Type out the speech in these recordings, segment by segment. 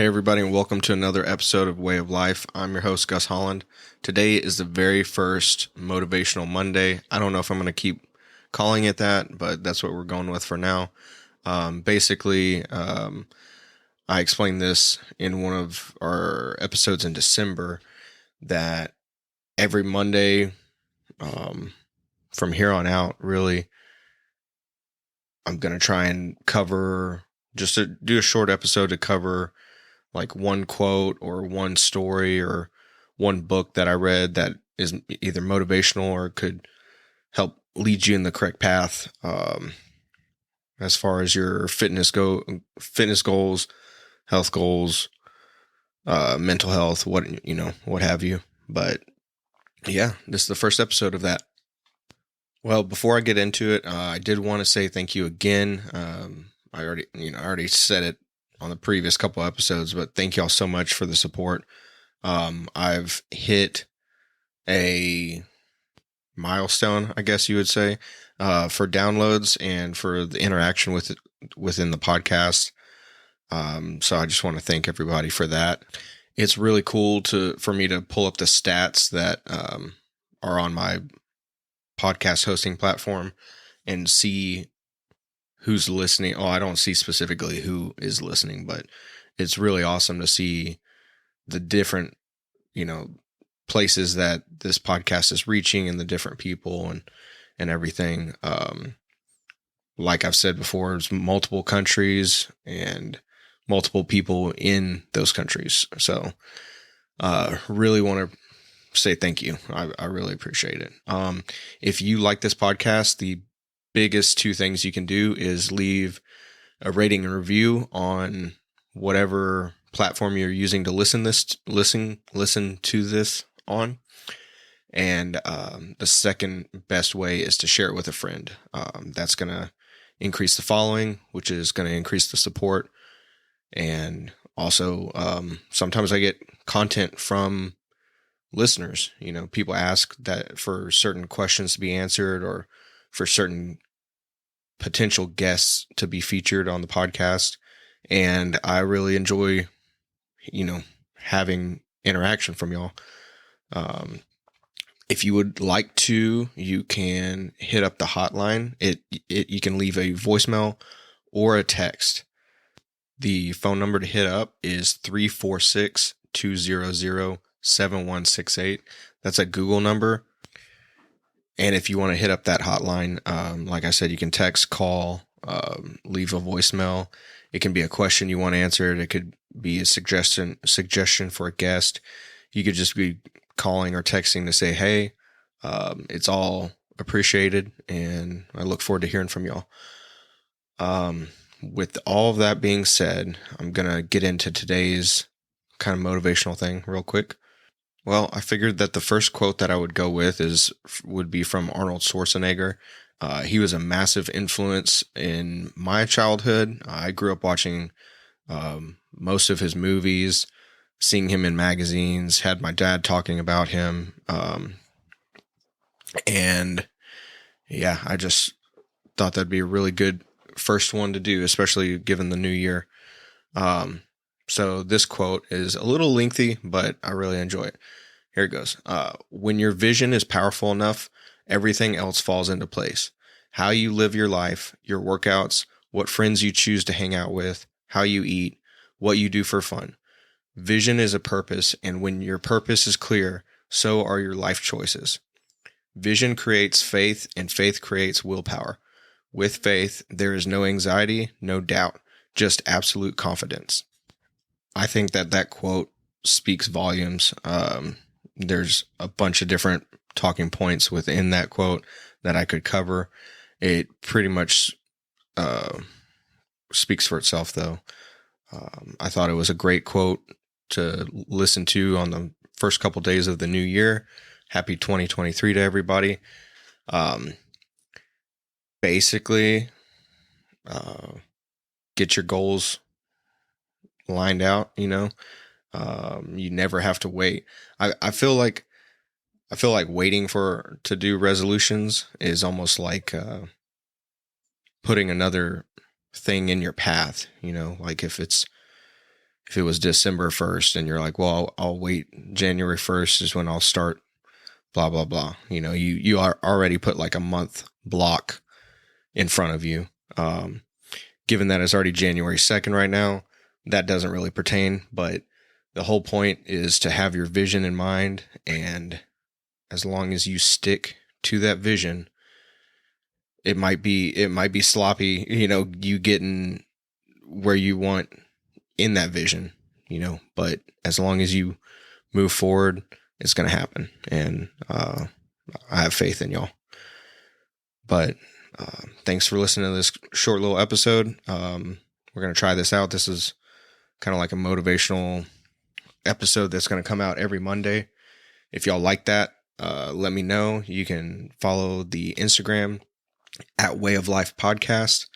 Hey everybody, and welcome to another episode of Way of Life. I'm your host, Gus Holland. Today is the very first Motivational Monday. I don't know if I'm going to keep calling it that, but that's what we're going with for now. Basically, I explained this in one of our episodes in December that every Monday, from here on out, really, I'm going to try and do a short episode to cover like one quote or one story or one book that I read that is either motivational or could help lead you in the correct path as far as your fitness goals, health goals, mental health, what have you. But yeah, this is the first episode of that. Well, before I get into it, I did want to say thank you again. I already said it on the previous couple episodes, but thank y'all so much for the support. I've hit a milestone, I guess you would say, for downloads and for the interaction within the podcast. So I just want to thank everybody for that. It's really cool for me to pull up the stats that are on my podcast hosting platform and see who's listening. Oh, I don't see specifically who is listening, but it's really awesome to see the different, places that this podcast is reaching and the different people and everything. Like I've said before, there's multiple countries and multiple people in those countries. So, really want to say thank you. I really appreciate it. If you like this podcast, the biggest two things you can do is leave a rating and review on whatever platform you're using to listen to this on. And the second best way is to share it with a friend. That's going to increase the following, which is going to increase the support. And also, sometimes I get content from listeners. People ask that for certain questions to be answered or for certain potential guests to be featured on the podcast. And I really enjoy, having interaction from y'all. If you would like to, you can hit up the hotline. You can leave a voicemail or a text. The phone number to hit up is 346-200-7168. That's a Google number. And if you want to hit up that hotline, like I said, you can text, call, leave a voicemail. It can be a question you want answered. It could be a suggestion for a guest. You could just be calling or texting to say, hey, it's all appreciated. And I look forward to hearing from y'all. With all of that being said, I'm going to get into today's kind of motivational thing real quick. Well, I figured that the first quote that I would go with would be from Arnold Schwarzenegger. He was a massive influence in my childhood. I grew up watching most of his movies, seeing him in magazines, had my dad talking about him. And yeah, I just thought that'd be a really good first one to do, especially given the new year. So this quote is a little lengthy, but I really enjoy it. Here it goes. When your vision is powerful enough, everything else falls into place. How you live your life, your workouts, what friends you choose to hang out with, how you eat, what you do for fun. Vision is a purpose, and when your purpose is clear, so are your life choices. Vision creates faith, and faith creates willpower. With faith, there is no anxiety, no doubt, just absolute confidence. I think that quote speaks volumes. There's a bunch of different talking points within that quote that I could cover. It pretty much speaks for itself, though. I thought it was a great quote to listen to on the first couple days of the new year. Happy 2023 to everybody. Basically, get your goals lined out, you never have to wait. I feel like waiting to do resolutions is almost like putting another thing in your path, like if if it was December 1st and you're like, well, I'll wait, January 1st is when I'll start, blah, blah, blah. You are already put like a month block in front of you. Given that it's already January 2nd right now, that doesn't really pertain, but the whole point is to have your vision in mind. And as long as you stick to that vision, it might be sloppy, you getting where you want in that vision, but as long as you move forward, it's going to happen. And I have faith in y'all. But thanks for listening to this short little episode. We're going to try this out. This is kind of like a motivational episode that's going to come out every Monday. If y'all like that, let me know. You can follow the Instagram at Way of Life Podcast.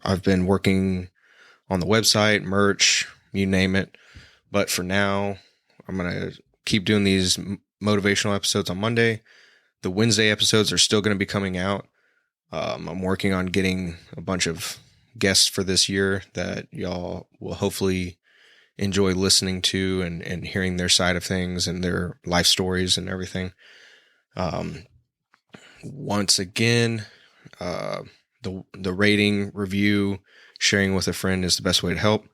I've been working on the website, merch, you name it. But for now, I'm going to keep doing these motivational episodes on Monday. The Wednesday episodes are still going to be coming out. I'm working on getting a bunch of guests for this year that y'all will hopefully enjoy listening to and hearing their side of things and their life stories and everything. Once again, the rating, review, sharing with a friend is the best way to help.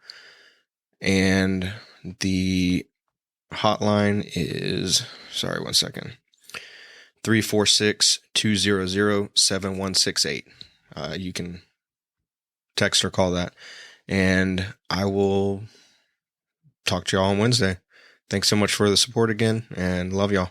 And the hotline is, 346-200-7168. You can text or call that. And I will talk to y'all on Wednesday. Thanks so much for the support again, and love y'all.